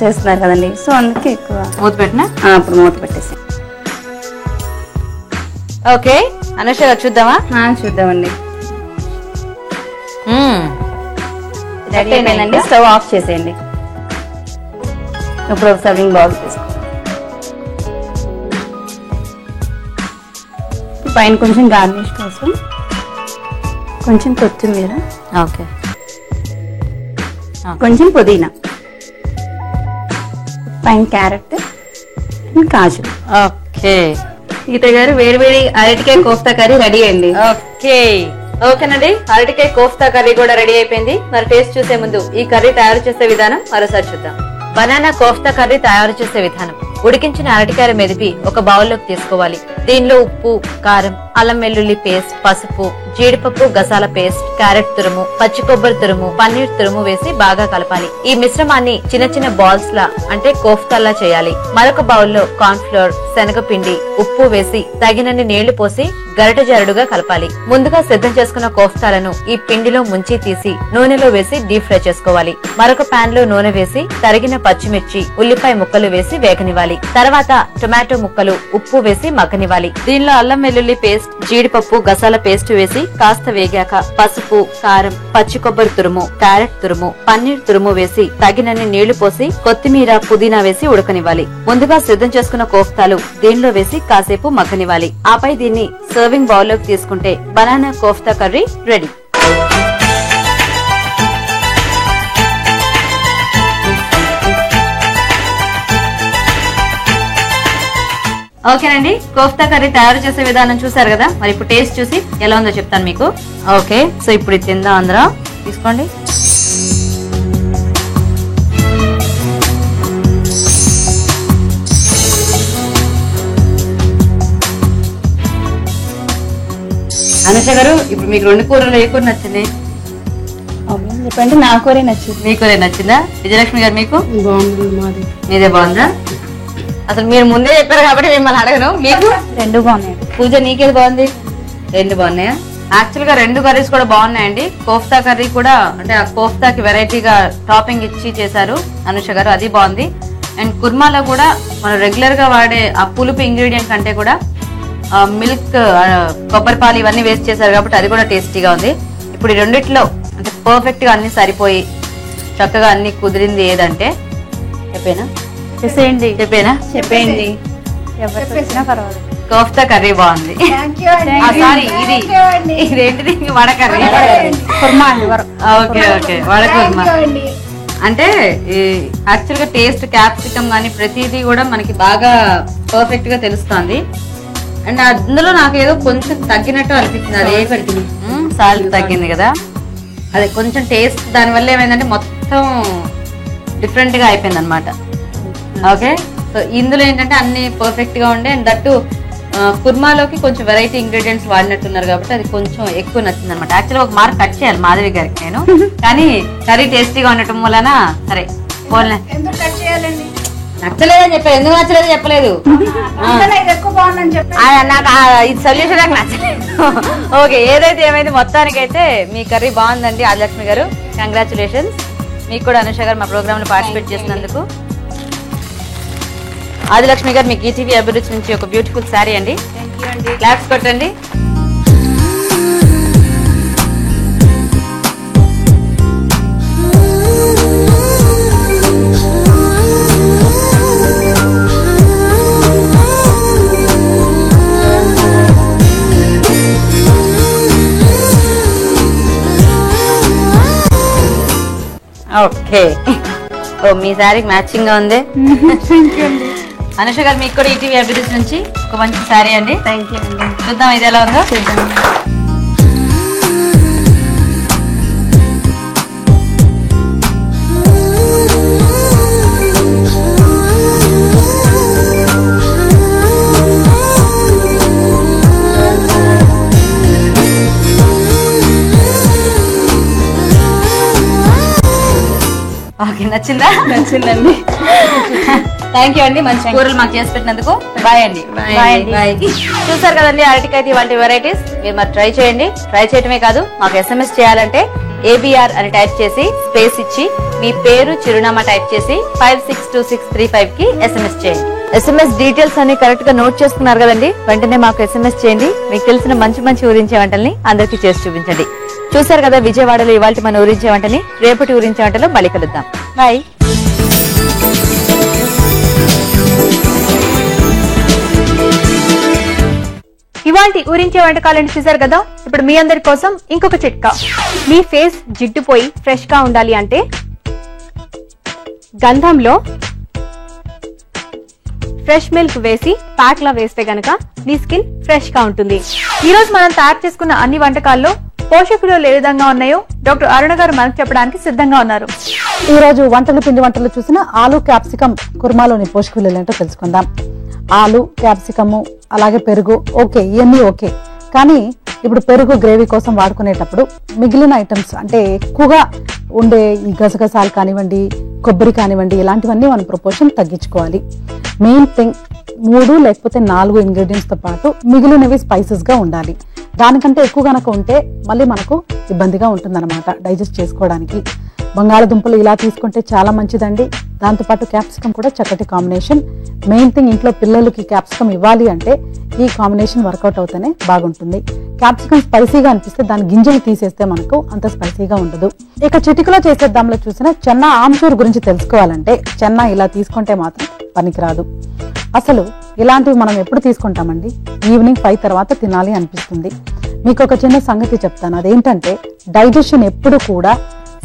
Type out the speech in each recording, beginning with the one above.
చేస్తున్నారు కదండి, సో అందుకే ఎక్కువ మూత పెట్టినా. ఇప్పుడు మూత పెట్టేసి ఓకే అనుష గారు చూద్దామా? చూద్దామండి. రెడీ అయిపోయిందండి. స్టవ్ ఆఫ్ చేసేయండి. ఇప్పుడు ఒక సర్వింగ్ బౌల్ తీసుకో. పైన కొంచెం గార్నిష్ కోసం కొంచెం కొత్తిమీర, ఓకే, కొంచెం పుదీనా, పైన క్యారెట్, కాజు. ఓకే గీత గారు వేడి వేడి అరటికాయ కోఫ్తా కర్రీ రెడీ అయింది. ఓకే ఓకేనండి, అరటికాయ కోఫ్తా కర్రీ కూడా రెడీ అయిపోయింది. మరి టేస్ట్ చూసే ముందు ఈ కర్రీ తయారు చేసే విధానం మరోసారి చూద్దాం. బనానా కోఫ్తా కర్రీ తయారు చేసే విధానం: ఉడికించిన అరటికాయలు మెదిపి ఒక బౌల్లోకి తీసుకోవాలి. దీనిలో ఉప్పు, కారం, అల్లం వెల్లుల్లి పేస్ట్, పసుపు, జీడిపప్పు గసాల పేస్ట్, క్యారెట్ తురుము, పచ్చి కొబ్బరి తురుము, పన్నీర్ తురుము వేసి బాగా కలపాలి. ఈ మిశ్రమాన్ని చిన్న చిన్న బాల్స్ లా అంటే కోఫ్తాల్లా చేయాలి. మరొక బౌల్లో కార్న్ ఫ్లోర్, శనగపిండి, ఉప్పు వేసి తగినన్ని నీళ్లు పోసి గరిట జరడుగా కలపాలి. ముందుగా సిద్ధం చేసుకున్న కోఫ్తాలను ఈ పిండిలో ముంచి తీసి నూనెలో వేసి డీప్ ఫ్రై చేసుకోవాలి. మరొక పాన్ లో నూనె వేసి తరిగిన పచ్చిమిర్చి, ఉల్లిపాయ ముక్కలు వేసి వేగనివ్వాలి. తర్వాత టొమాటో ముక్కలు, ఉప్పు వేసి మగ్గనివ్వాలి. దీనిలో అల్లం వెల్లుల్లి పేస్ట్, జీడిపప్పు గసాల పేస్ట్ వేసి కాస్త వేగాక పసుపు, కారం, పచ్చి కొబ్బరి తురుము, క్యారెట్ తురుము, పన్నీర్ తురుము వేసి తగినన్ని నీళ్లు పోసి కొత్తిమీర, పుదీనా వేసి ఉడకనివ్వాలి. ముందుగా సిద్ధం చేసుకున్న కోఫ్తాలు దీనిలో వేసి కాసేపు మగ్గనివ్వాలి. ఆపై దీన్ని సర్వింగ్ బౌల్ లోకి తీసుకుంటే బనానా కోఫ్తా కర్రీ రెడీ. ఓకేనండి, కోఫ్తా కర్రీ తయారు చేసే విధానం చూసారు కదా. మరి ఇప్పుడు టేస్ట్ చూసి ఎలా ఉందో చెప్తాను మీకు. ఓకే, సో ఇప్పుడు ఇది తిందాం అందరం. తీసుకోండి. అనుష గారు, ఇప్పుడు మీకు రెండు కూరలు ఏ కూర నచ్చింది చెప్పండి. నా కూరే నచ్చింది. మీ కూరే నచ్చిందా? విజయలక్ష్మి గారు మీకు? బాగుంది. మీదే బాగుందా? అసలు మీరు ముందే చెప్పారు కాబట్టి మిమ్మల్ని అడగను. మీకు? రెండు బాగున్నాయి. పూజ నీకేది బాగుంది? రెండు బాగున్నాయా? యాక్చువల్ గా రెండు కర్రీస్ కూడా బాగున్నాయండి. కోఫ్తా కర్రీ కూడా అంటే ఆ కోఫ్తాకి వెరైటీగా టాపింగ్ ఇచ్చి చేశారు అనుష గారు, అది బాగుంది. అండ్ కుర్మాలో కూడా మనం రెగ్యులర్ గా వాడే ఆ పులుపు ఇంగ్రీడియంట్ కంటే కూడా మిల్క్, కొబ్బరి పాలు ఇవన్నీ వేస్ట్ చేశారు కాబట్టి అది కూడా టేస్టీగా ఉంది. ఇప్పుడు ఈ రెండిట్లో అంటే పర్ఫెక్ట్ గా అన్ని సరిపోయి చక్కగా అన్ని కుదిరింది ఏదంటే చెప్పేనా? చెప్పేయండి. కోఫ్తా కర్రీ బాగుంది. సారీ, ఇదేంటిది? Vada curry. Okay okay, vada kurma. అంటే యాక్చువల్ గా టేస్ట్, క్యాప్సికమ్ గానీ ప్రతిదీ కూడా మనకి బాగా పర్ఫెక్ట్ గా తెలుస్తుంది. అండ్ అందులో నాకు ఏదో కొంచెం తగ్గినట్టు అనిపించింది. అది సాల్ట్ తగ్గింది కదా, అదే కొంచెం టేస్ట్. దానివల్ల ఏమైందంటే మొత్తం డిఫరెంట్ గా అయిపోయింది అనమాట. ఓకే, సో ఇందులో ఏంటంటే అన్ని పర్ఫెక్ట్ గా ఉండే. అండ్ దట్టు కుర్మాలోకి కొంచెం వెరైటీ ఇంగ్రీడియంట్స్ వాడినట్టున్నారు కాబట్టి అది కొంచెం ఎక్కువ నచ్చింది అనమాట. యాక్చువల్గా ఒక మార్క్ కట్ చేయాలి మాధవి గారికి నేను, కానీ కర్రీ టేస్టీగా ఉండటం వలన సరే పోలే. నచ్చలేదని చెప్పారు. ఎందుకు నచ్చలేదు చెప్పలేదు. నాకు ఇది సొల్యూషన్ నాకు నచ్చలేదు. ఓకే, ఏదైతే ఏమైంది మొత్తానికైతే మీ కర్రీ బాగుందండి ఆదిలక్ష్మి గారు. కంగ్రాచులేషన్స్. మీకు కూడా అనుష గారు మా ప్రోగ్రామ్ లో పార్టిసిపేట్ చేసినందుకు. ఆదిలక్ష్మి గారు మీకు ఈటీవీ అభిరుచి నుంచి ఒక బ్యూటిఫుల్ శారీ అండి. క్లాప్స్ కొట్టండి. ఓకే, ఓ మీ శారీకి మ్యాచింగ్ గా ఉంది. అనుష గారు మీకు కూడా ఈటీవీ అభిరుచి నుంచి ఒక మంచి శారీ అండి. థ్యాంక్ యూ అండి. చూద్దాం ఇది ఎలా ఉందో. చూద్దాం. ఓకే, నచ్చిందా? నచ్చిందండి. థ్యాంక్ యూ అండి, మంచి కూరలు మాకు చేసి పెట్టినందుకు. బాయ్ అండి. బాయ్. చూసారు కదండి అరటికాయ వంటి వెరైటీస్. మీరు మరి ట్రై చేయండి. ట్రై చేయటమే కాదు, మాకు SMS చేయాలంటే ఏబిఆర్ అని టైప్ చేసి స్పేస్ ఇచ్చి మీ పేరు చిరునామా టైప్ చేసి 562635 కి SMS చేయండి. SMS డీటెయిల్స్ అన్ని కరెక్ట్ గా నోట్ చేసుకున్నారు కదండి. వెంటనే మాకు SMS చేయండి. మీకు తెలిసిన మంచి మంచి ఊరించే వంటల్ని అందరికీ చేసి చూపించండి. చూసారు కదా విజయవాడలో ఇవాళ మన ఊరించే వంటని. రేపటి ఊరించే వంటలో మళ్ళీ కలుద్దాం. బాయ్. ఇవాల్టి ఊరించే వంటకాలను చూసారు కదా. ఇప్పుడు మీ అందరి కోసం ఇంకొక చిట్కా. మీ ఫేస్ జిడ్డుపోయి ఫ్రెష్ గా ఉండాలి అంటే గంధంలో ఫ్రెష్ మిల్క్ వేసి ప్యాక్ లా వేస్తే గనక మీ స్కిన్ ఫ్రెష్ గా ఉంటుంది. ఈ రోజు మనం తయారు చేసుకున్న అన్ని వంటకాల్లో పోషకులు ఏ విధంగా ఉన్నాయో డాక్టర్ అరుణ గారు మనకు చెప్పడానికి సిద్ధంగా ఉన్నారు. ఈ రోజు పిండి వంటలు చూసిన ఆలు క్యాప్సికం కుర్మాలోని పోషకులు ఏంటో తెలుసుకుందాం. ఆలు క్యాప్సికము అలాగే పెరుగు ఓకే, ఇవన్నీ ఓకే. కానీ ఇప్పుడు పెరుగు గ్రేవీ కోసం వాడుకునేటప్పుడు మిగిలిన ఐటమ్స్ అంటే ఎక్కువగా ఉండే ఈ గసగసాలు కానివ్వండి, కొబ్బరి కానివ్వండి, ఇలాంటివన్నీ మనం ప్రపోర్షన్ తగ్గించుకోవాలి. మెయిన్ థింగ్ 3 లేకపోతే 4 ఇంగ్రీడియంట్స్ తో పాటు మిగిలినవి స్పైసెస్ గా ఉండాలి. దానికంటే ఎక్కువ గనక ఉంటే మళ్ళీ మనకు ఇబ్బందిగా ఉంటుందన్నమాట డైజెస్ట్ చేసుకోవడానికి. బంగాళదుంపలు ఇలా తీసుకుంటే చాలా మంచిదండి. దాంతోపాటు క్యాప్సికం కూడా చక్కటి కాంబినేషన్. మెయిన్ థింగ్ ఇంట్లో పిల్లలకి క్యాప్సికం ఇవ్వాలి అంటే ఈ కాంబినేషన్ వర్కౌట్ అవుతేనే బాగుంటుంది. క్యాప్సికం స్పైసీగా అనిపిస్తే దాని గింజలు తీసేస్తే మనకు అంత స్పైసీగా ఉండదు. ఇక చిటికలో చేసేద్దాంలో చూసిన చెన్నా ఆమ్చూర్ గురించి తెలుసుకోవాలంటే చెన్నా ఇలా తీసుకుంటే మాత్రం పనికిరాదు. అసలు ఇలాంటివి మనం ఎప్పుడు తీసుకుంటామండి? ఈవినింగ్ 5 తర్వాత తినాలి అనిపిస్తుంది. మీకు ఒక చిన్న సంగతి చెప్తాను. అదేంటంటే డైజెషన్ ఎప్పుడు కూడా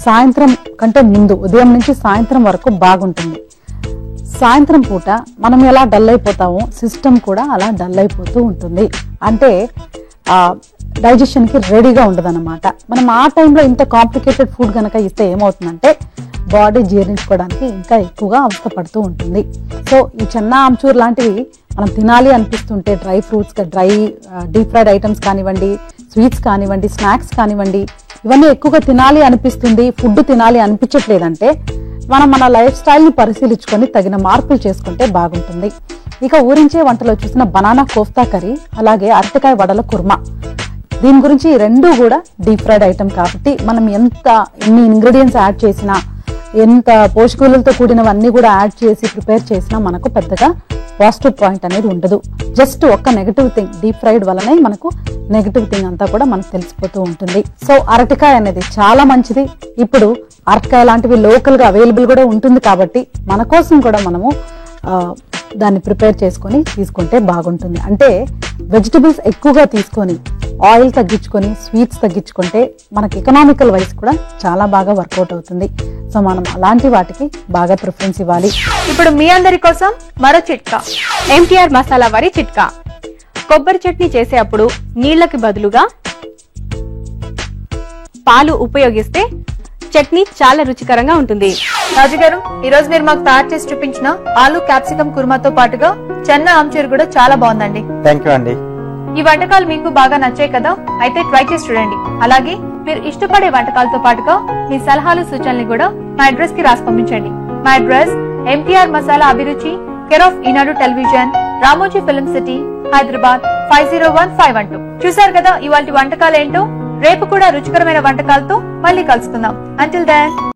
సాయంత్రం కంటే ముందు, ఉదయం నుంచి సాయంత్రం వరకు బాగుంటుంది. సాయంత్రం పూట మనం ఎలా డల్ అయిపోతామో సిస్టమ్ కూడా అలా డల్ అయిపోతూ ఉంటుంది. అంటే డైజెషన్ కి రెడీగా ఉండదు అనమాట. మనం ఆ టైంలో ఇంత కాంప్లికేటెడ్ ఫుడ్ కనుక ఇస్తే ఏమవుతుందంటే బాడీ జీర్ణించుకోవడానికి ఇంకా ఎక్కువగా అవస్థ పడుతూ ఉంటుంది. సో ఈ చెన్నా ఆమ్చూర్ లాంటివి మనం తినాలి అనిపిస్తుంటే dry fruits, dry deep fried items కానివ్వండి, స్వీట్స్ కానివ్వండి, స్నాక్స్ కానివ్వండి, ఇవన్నీ ఎక్కువగా తినాలి అనిపిస్తుంది, ఫుడ్ తినాలి అనిపించట్లేదంటే మనం మన లైఫ్ స్టైల్ని పరిశీలించుకొని తగిన మార్పులు చేసుకుంటే బాగుంటుంది. ఇక ఊరించే వంటలో చూసిన బనానా కోఫ్తా కర్రీ, అలాగే అరటికాయ వడల కుర్మా, దీని గురించి రెండూ కూడా డీప్ ఫ్రైడ్ ఐటమ్ కాబట్టి మనం ఎన్ని ఇంగ్రీడియంట్స్ యాడ్ చేసినా, ఎంత పోషకాలతో కూడినవన్నీ కూడా యాడ్ చేసి ప్రిపేర్ చేసినా మనకు పెద్దగా పాజిటివ్ పాయింట్ అనేది ఉండదు. జస్ట్ ఒక్క నెగటివ్ థింగ్, డీప్ ఫ్రైడ్ వల్లనే మనకు నెగటివ్ థింగ్ అంతా కూడా మనకు తెలిసిపోతూ ఉంటుంది. సో అరటికాయ అనేది చాలా మంచిది. ఇప్పుడు అరటికాయ లాంటివి లోకల్ గా అవైలబుల్ కూడా ఉంటుంది కాబట్టి మన కోసం కూడా మనము దాన్ని ప్రిపేర్ చేసుకొని తీసుకుంటే బాగుంటుంది. అంటే వెజిటబుల్స్ ఎక్కువగా తీసుకొని ఆయిల్ తగ్గించుకొని స్వీట్స్ తగ్గించుకుంటే మనకి ఎకనామికల్ వైజ్ కూడా చాలా బాగా వర్కౌట్ అవుతుంది. సో మనం అలాంటి వాటికి బాగా ప్రిఫరెన్స్ ఇవ్వాలి. ఇప్పుడు మీ అందరి కోసం మరో చిట్కా, MTR మసాలా వరి చిట్కా. కొబ్బరి చట్నీ చేసే అప్పుడు నీళ్లకి బదులుగా పాలు ఉపయోగిస్తే చట్నీ చాలా రుచికరంగా ఉంటుంది. రాజు గారు, ఈ రోజు మీరు మాకు తయారు చేసి చూపించిన ఆలు క్యాప్సికం కుర్మాతో పాటుగా చెన్నా ఆమ్చూర్ కూడా చాలా బాగుందండి. థాంక్యూ అండి. ఈ వంటకాలు మీకు బాగా నచ్చాయి కదా? అయితే ట్రై చేసి చూడండి. అలాగే మీరు ఇష్టపడే వంటకాలతో పాటుగా మీ సలహాలు సూచనలు కూడా మా అడ్రస్ కి రాసి పంపించండి. మా అడ్రస్ MTR మసాలా అభిరుచి, care of Eenadu television, Ramoji film city, Hyderabad 501512. చూసారు కదా ఇవాళ వంటకాలు ఏంటో. రేపు కూడా రుచికరమైన వంటకాలతో మళ్ళీ కలుసుకుందాం. Until then